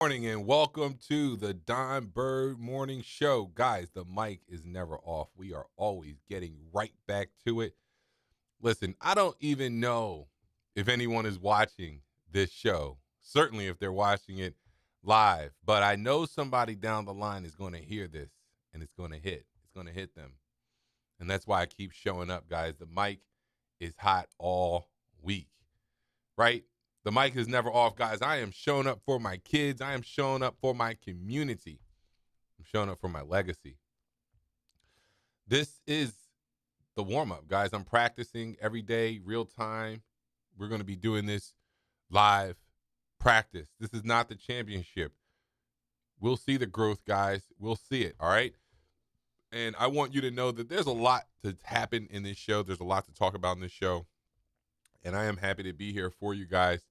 Morning and welcome to the Don Bird Morning Show. Guys, the mic is never off. We are always getting right back to it. Listen, I don't even know if anyone is watching this show, certainly if they're watching it live, but I know somebody down the line is going to hear this and it's going to hit. It's going to hit them. And that's why I keep showing up, guys. The mic is hot all week, right? The mic is never off, guys. I am showing up for my kids. I am showing up for my community. I'm showing up for my legacy. This is the warm up, guys. I'm practicing every day, real time. We're going to be doing this live practice. This is not the championship. We'll see the growth, guys. We'll see it. All right. And I want you to know that there's a lot to happen in this show. There's a lot to talk about in this show. And I am happy to be here for you guys.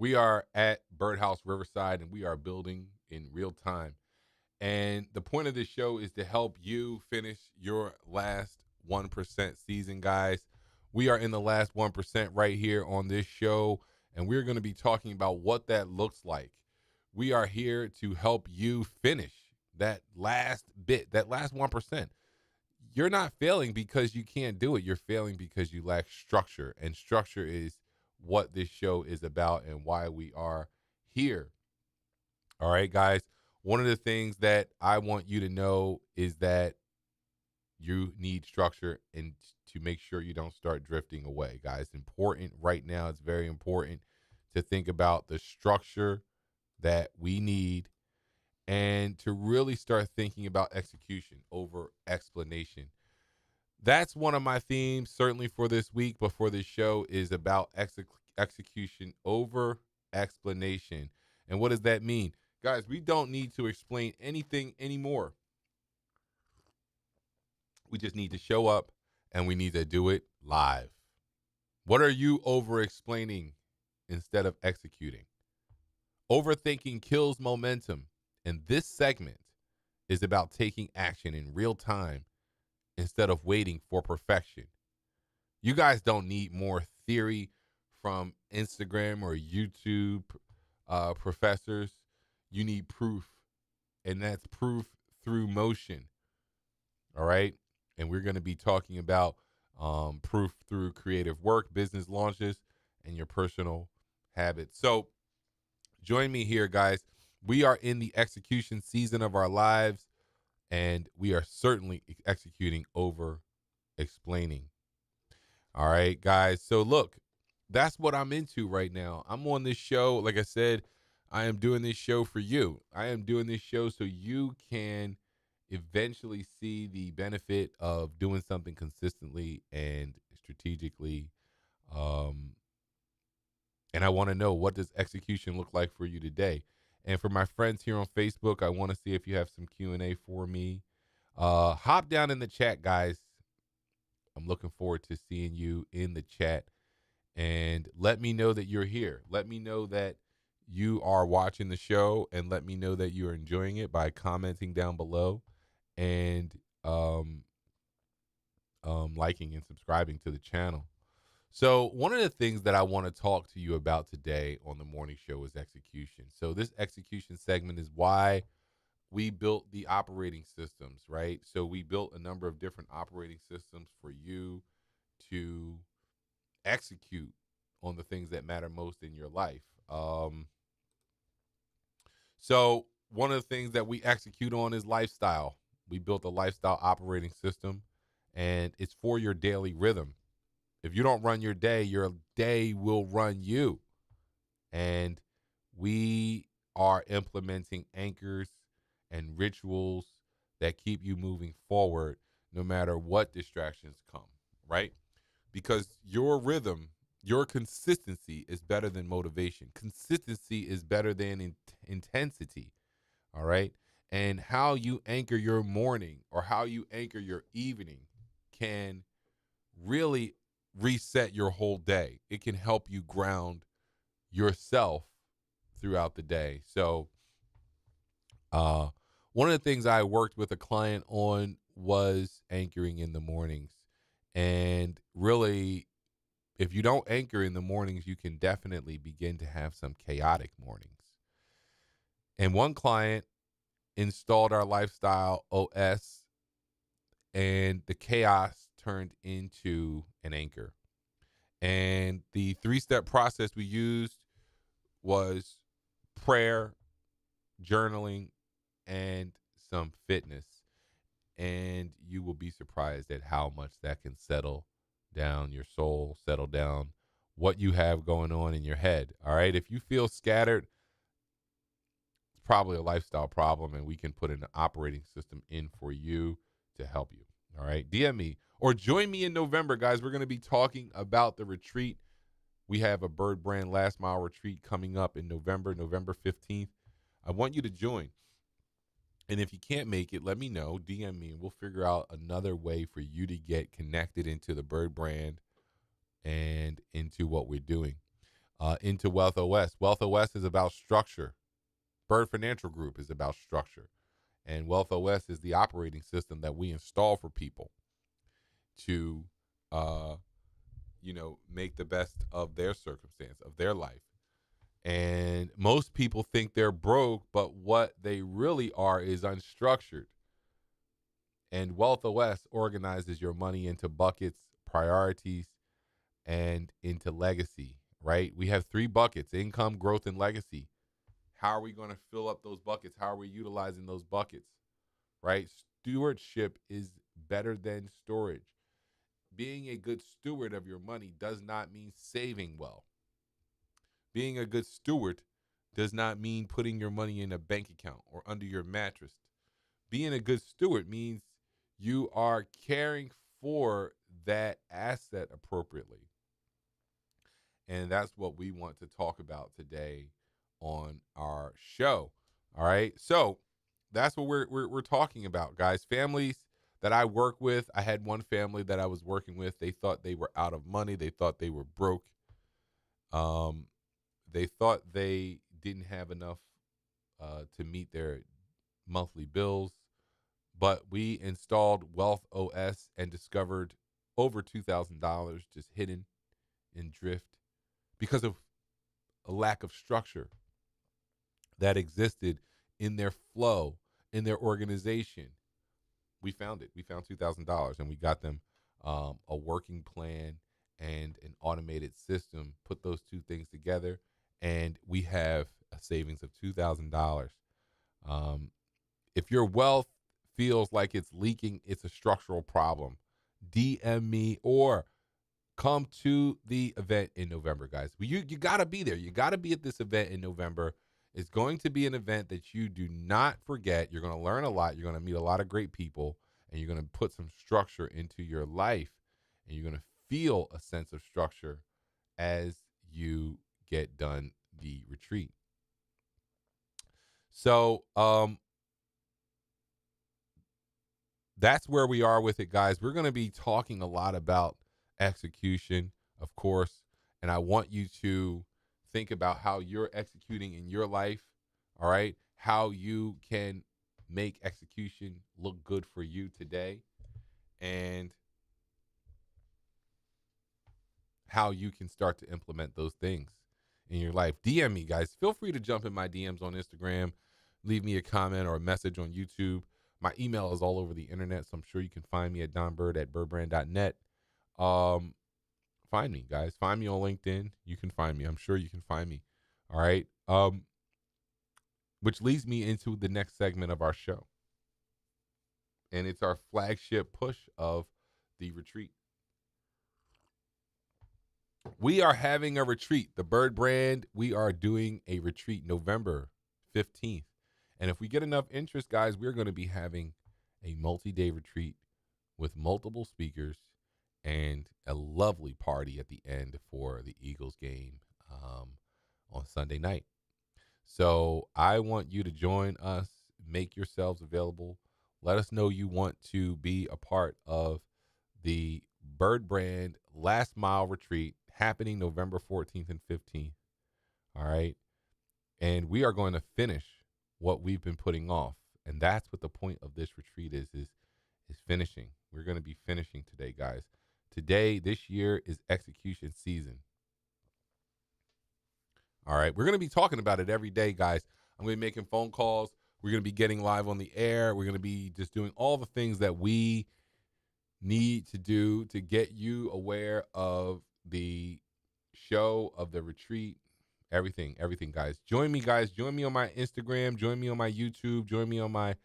We are at Birdhouse Riverside, and we are building in real time. And the point of this show is to help you finish your last 1% season, guys. We are in the last 1% right here on this show, and we're going to be talking about what that looks like. We are here to help you finish that last bit, that last 1%. You're not failing because you can't do it. You're failing because you lack structure, and structure is what this show is about and why we are here. All right, guys. One of the things that I want you to know is that you need structure and to make sure you don't start drifting away, guys. Important right now. It's very important to think about the structure that we need and to really start thinking about execution over explanation. That's one of my themes, certainly for this week, but for this show is about execution over explanation. And what does that mean? Guys, we don't need to explain anything anymore. We just need to show up and we need to do it live. What are you over explaining instead of executing? Overthinking kills momentum. And this segment is about taking action in real time instead of waiting for perfection. You guys don't need more theory from Instagram or YouTube professors. You need proof, and that's proof through motion. All right? And we're going to be talking about proof through creative work, business launches, and your personal habits. So join me here, guys. We are in the execution season of our lives, and we are certainly executing over explaining. All right, guys. So look, that's what I'm into right now. I'm on this show. Like I said, I am doing this show for you. I am doing this show so you can eventually see the benefit of doing something consistently and strategically. And I want to know, what does execution look like for you today? And for my friends here on Facebook, I want to see if you have some Q&A for me. Hop down in the chat, guys. I'm looking forward to seeing you in the chat. And let me know that you're here. Let me know that you are watching the show, and let me know that you're enjoying it by commenting down below and liking and subscribing to the channel. So one of the things that I want to talk to you about today on the morning show is execution. So this execution segment is why we built the operating systems, right? So we built a number of different operating systems for you to execute on the things that matter most in your life. So one of the things that we execute on is lifestyle. We built a lifestyle operating system, and it's for your daily rhythm. If you don't run your day will run you. And we are implementing anchors and rituals that keep you moving forward no matter what distractions come, right? Because your rhythm, your consistency is better than motivation. Consistency is better than intensity, all right? And how you anchor your morning or how you anchor your evening can really reset your whole day. It can help you ground yourself throughout the day. So one of the things I worked with a client on was anchoring in the mornings. And really, if you don't anchor in the mornings, you can definitely begin to have some chaotic mornings. And one client installed our lifestyle OS, and the chaos turned into an anchor. And the 3-step process we used was prayer, journaling, and some fitness. And you will be surprised at how much that can settle down your soul, settle down what you have going on in your head. All right. If you feel scattered, it's probably a lifestyle problem, and we can put an operating system in for you to help you. All right. DM me or join me in November, guys. We're going to be talking about the retreat. We have a BirdBrand Last Mile retreat coming up in November 15th. I want you to join. And if you can't make it, let me know. DM me, and we'll figure out another way for you to get connected into the BirdBrand and into what we're doing. Into Wealth OS. Wealth OS is about structure. Bird Financial Group is about structure. And Wealth OS is the operating system that we install for people to, make the best of their circumstance, of their life. And most people think they're broke, but what they really are is unstructured. And Wealth OS organizes your money into buckets, priorities, and into legacy, right? We have 3 buckets: income, growth, and legacy. How are we going to fill up those buckets? How are we utilizing those buckets, right? Stewardship is better than storage. Being a good steward of your money does not mean saving well. Being a good steward does not mean putting your money in a bank account or under your mattress. Being a good steward means you are caring for that asset appropriately. And that's what we want to talk about today on our show. All right. So that's what we're talking about, guys. Families that I work with. I had one family that I was working with. They thought they were out of money. They thought they were broke. They thought they didn't have enough to meet their monthly bills. But we installed Wealth OS and discovered over $2,000 just hidden in drift because of a lack of structure that existed in their flow, in their organization. We found it. We found $2,000, and we got them a working plan and an automated system. Put those two things together, and we have a savings of $2,000. If your wealth feels like it's leaking, it's a structural problem. DM me or come to the event in November, guys. You got to be there. You got to be at this event in November. It's going to be an event that you do not forget. You're going to learn a lot. You're going to meet a lot of great people, and you're going to put some structure into your life, and you're going to feel a sense of structure as you get done the retreat. So, that's where we are with it, guys. We're going to be talking a lot about execution, of course, and I want you to think about how you're executing in your life, all right? How you can make execution look good for you today, and how you can start to implement those things in your life. DM me, guys. Feel free to jump in my DMs on Instagram, leave me a comment or a message on YouTube. My email is all over the internet, so I'm sure you can find me at Donald.BirdBrand.net. Find me, guys. Find me on LinkedIn. You can find me. I'm sure you can find me. All right. Which leads me into the next segment of our show. And it's our flagship push of the retreat. We are having a retreat. The BirdBrand, we are doing a retreat November 15th. And if we get enough interest, guys, we're going to be having a multi-day retreat with multiple speakers and a lovely party at the end for the Eagles game on Sunday night. So I want you to join us. Make yourselves available. Let us know you want to be a part of the BirdBrand Last Mile Retreat happening November 14th and 15th. All right. And we are going to finish what we've been putting off. And that's what the point of this retreat is finishing. We're going to be finishing today, guys. Today, this year, is execution season. All right. We're going to be talking about it every day, guys. I'm going to be making phone calls. We're going to be getting live on the air. We're going to be just doing all the things that we need to do to get you aware of the show, of the retreat, everything, guys. Join me, guys. Join me on my Instagram. Join me on my YouTube. Join me on my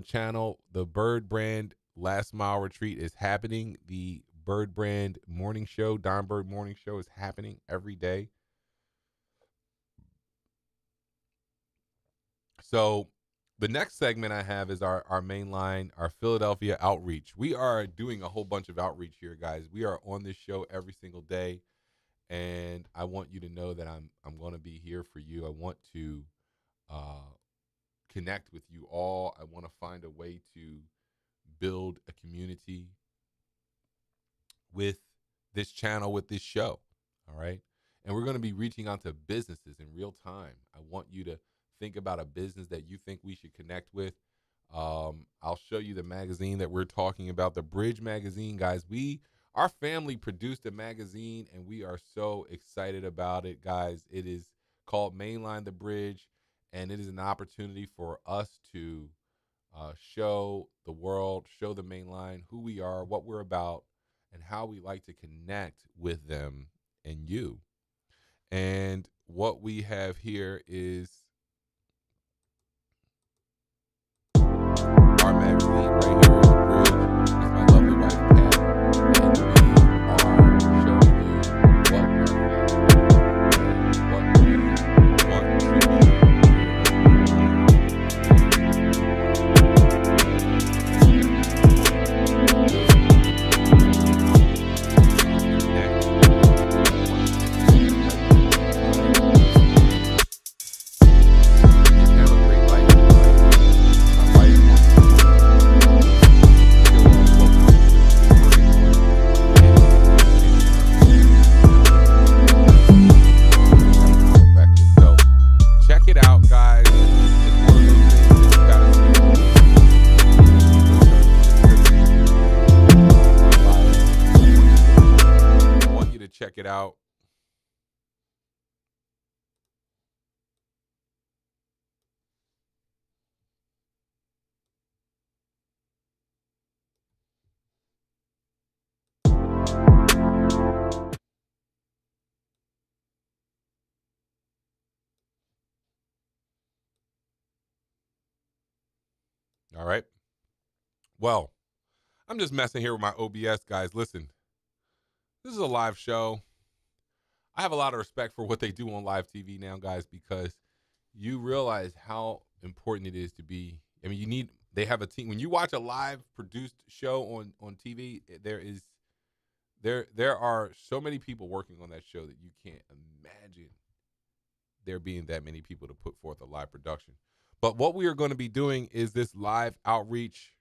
channel. The Bird Brand Last Mile Retreat is happening. The Bird Brand Morning Show, Don Bird Morning Show, is happening every day. So the next segment I have is our main line, our Philadelphia outreach. We are doing a whole bunch of outreach here, guys. We are on this show every single day, and I want you to know that I'm going to be here for you. I want to uh, connect with you all. I want to find a way to build a community with this channel, with this show. All right. And we're going to be reaching out to businesses in real time. I want you to think about a business that you think we should connect with. I'll show you the magazine that we're talking about, the Bridge magazine, guys. Our family produced a magazine, and we are so excited about it, guys. It is called Mainline the Bridge, and it is an opportunity for us to show the world, show the main line who we are, what we're about, and how we like to connect with them and you. And what we have here is our magazine right here is the Bridge. It's my lovely wife, Pat, and we are showing you what our family and what we want to be. Check it out. All right. Well, I'm just messing here with my OBS, guys. Listen, this is a live show. I have a lot of respect for what they do on live TV now, guys, because you realize how important it is to be. I mean, they have a team. When you watch a live produced show on TV, there are so many people working on that show that you can't imagine there being that many people to put forth a live production. But what we are going to be doing is this live outreach,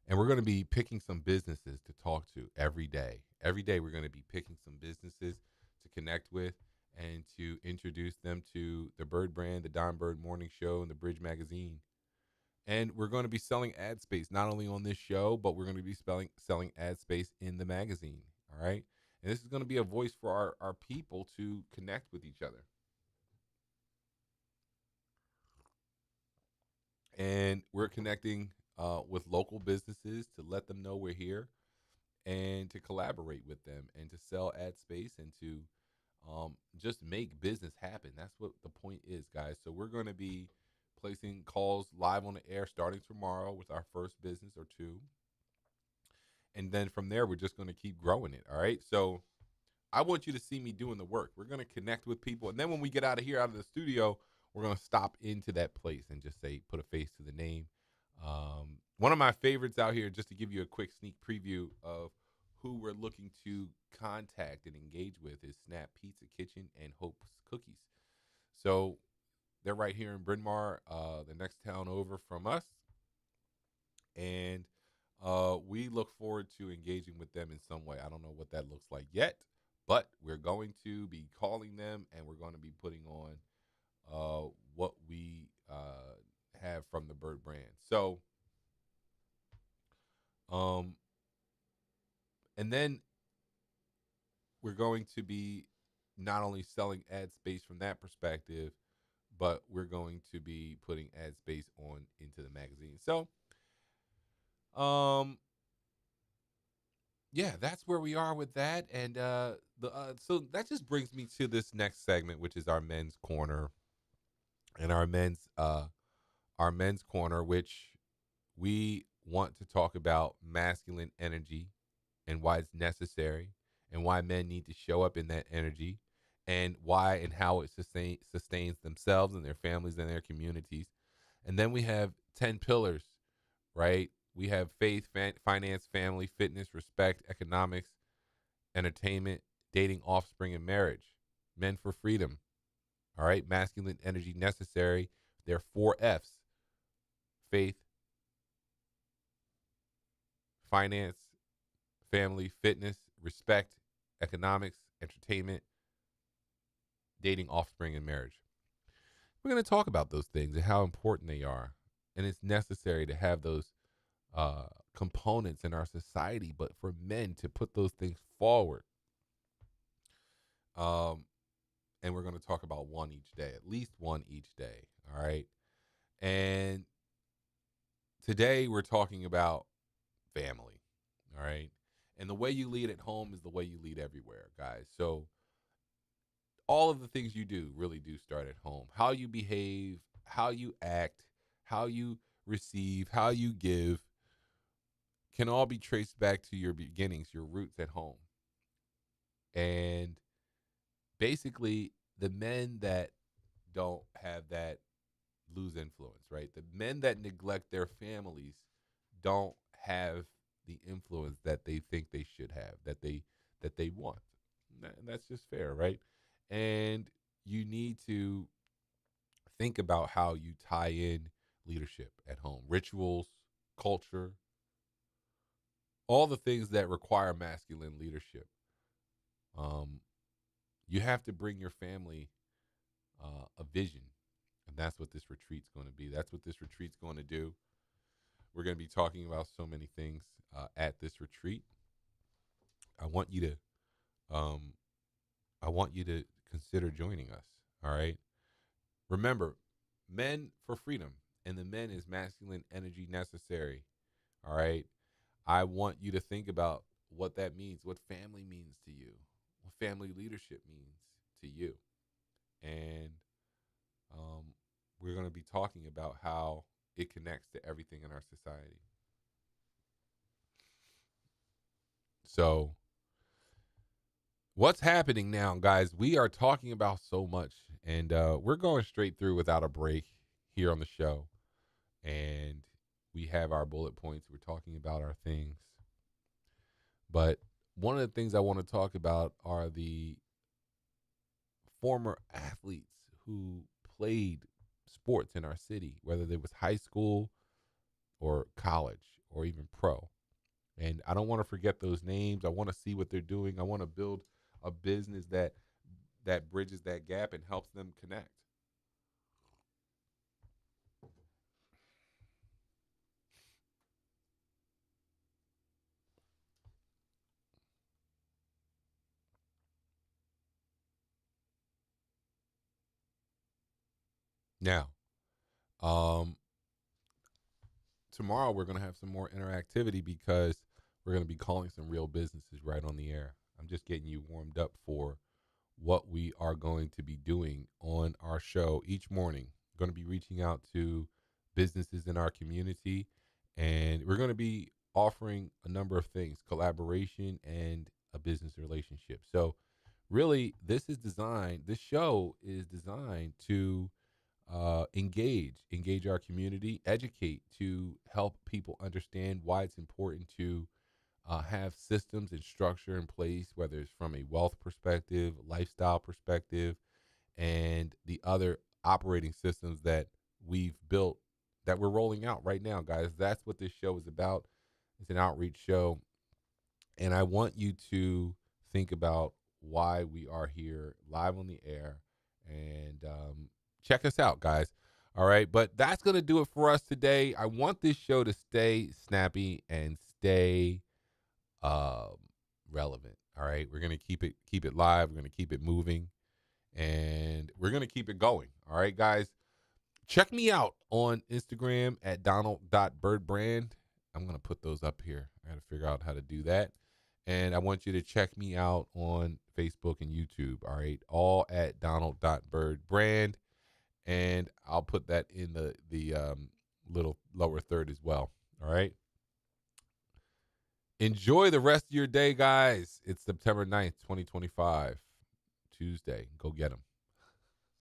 and we're going to be picking some businesses to talk to every day. Every day we're going to be picking some businesses to connect with and to introduce them to the Bird Brand, the Don Bird Morning Show, and the Bridge Magazine. And we're going to be selling ad space, not only on this show, but we're going to be selling ad space in the magazine. All right. And this is going to be a voice for our people to connect with each other. And we're connecting with local businesses to let them know we're here and to collaborate with them and to sell ad space and to just make business happen. That's what the point is, guys. So we're going to be placing calls live on the air starting tomorrow with our first business or two. And then from there, we're just going to keep growing it. All right. So I want you to see me doing the work. We're going to connect with people. And then when we get out of here, out of the studio, we're going to stop into that place and just say, put a face to the name. One of my favorites out here, just to give you a quick sneak preview of who we're looking to contact and engage with, is Snap Pizza Kitchen and Hope's Cookies. So they're right here in Bryn Mawr, the next town over from us. And we look forward to engaging with them in some way. I don't know what that looks like yet, but we're going to be calling them and we're going to be putting on what we have from the Bird Brand. So, and then we're going to be not only selling ad space from that perspective, but we're going to be putting ad space on into the magazine. So, um, yeah, that's where we are with that. And so that just brings me to this next segment, which is our men's corner, and our men's corner, which we want to talk about masculine energy and why it's necessary, and why men need to show up in that energy, and why and how it sustains themselves and their families and their communities. And then we have 10 pillars, right? We have faith, finance, family, fitness, respect, economics, entertainment, dating, offspring, and marriage. Men for freedom, all right? Masculine energy necessary. There are 4 F's: faith, finance, family, fitness, respect, economics, entertainment, dating, offspring, and marriage. We're going to talk about those things and how important they are. And it's necessary to have those components in our society, but for men to put those things forward. Um, and we're going to talk about one each day, at least one each day. All right. And today we're talking about family. All right. And the way you lead at home is the way you lead everywhere, guys. So all of the things you do really do start at home. How you behave, how you act, how you receive, how you give can all be traced back to your beginnings, your roots at home. And basically, the men that don't have that lose influence, right? The men that neglect their families don't have the influence that they think they should have, that they want. And that's just fair, right? And you need to think about how you tie in leadership at home, rituals, culture, all the things that require masculine leadership. Um, you have to bring your family a vision, and that's what this retreat's going to be. That's what this retreat's going to do. We're going to be talking about so many things at this retreat. I want you to, um, I want you to consider joining us. All right. Remember, men for freedom, and the men is masculine energy necessary. All right. I want you to think about what that means, what family means to you, what family leadership means to you. And um, we're going to be talking about how it connects to everything in our society. So, what's happening now, guys? We are talking about so much, and we're going straight through without a break here on the show. And we have our bullet points. We're talking about our things. But one of the things I want to talk about are the former athletes who played sports in our city, whether it was high school or college or even pro. And I don't want to forget those names. I want to see what they're doing. I want to build a business that bridges that gap and helps them connect. Now, um, tomorrow we're going to have some more interactivity because we're going to be calling some real businesses right on the air. I'm just getting you warmed up for what we are going to be doing on our show each morning. We're going to be reaching out to businesses in our community, and we're going to be offering a number of things: collaboration and a business relationship. So really, this show is designed to engage our community, educate, to help people understand why it's important to have systems and structure in place, whether it's from a wealth perspective, lifestyle perspective, and the other operating systems that we've built that we're rolling out right now, guys. That's what this show is about. It's an outreach show. And I want you to think about why we are here live on the air, and check us out, guys. All right. But that's going to do it for us today. I want this show to stay snappy and stay um, relevant. All right. We're going to keep it live. We're going to keep it moving. And we're going to keep it going. All right, guys. Check me out on Instagram at Donald.BirdBrand. I'm going to put those up here. I got to figure out how to do that. And I want you to check me out on Facebook and YouTube. All right. All at Donald.BirdBrand. And I'll put that in the little lower third as well. All right. Enjoy the rest of your day, guys. It's September 9th, 2025, Tuesday. Go get them.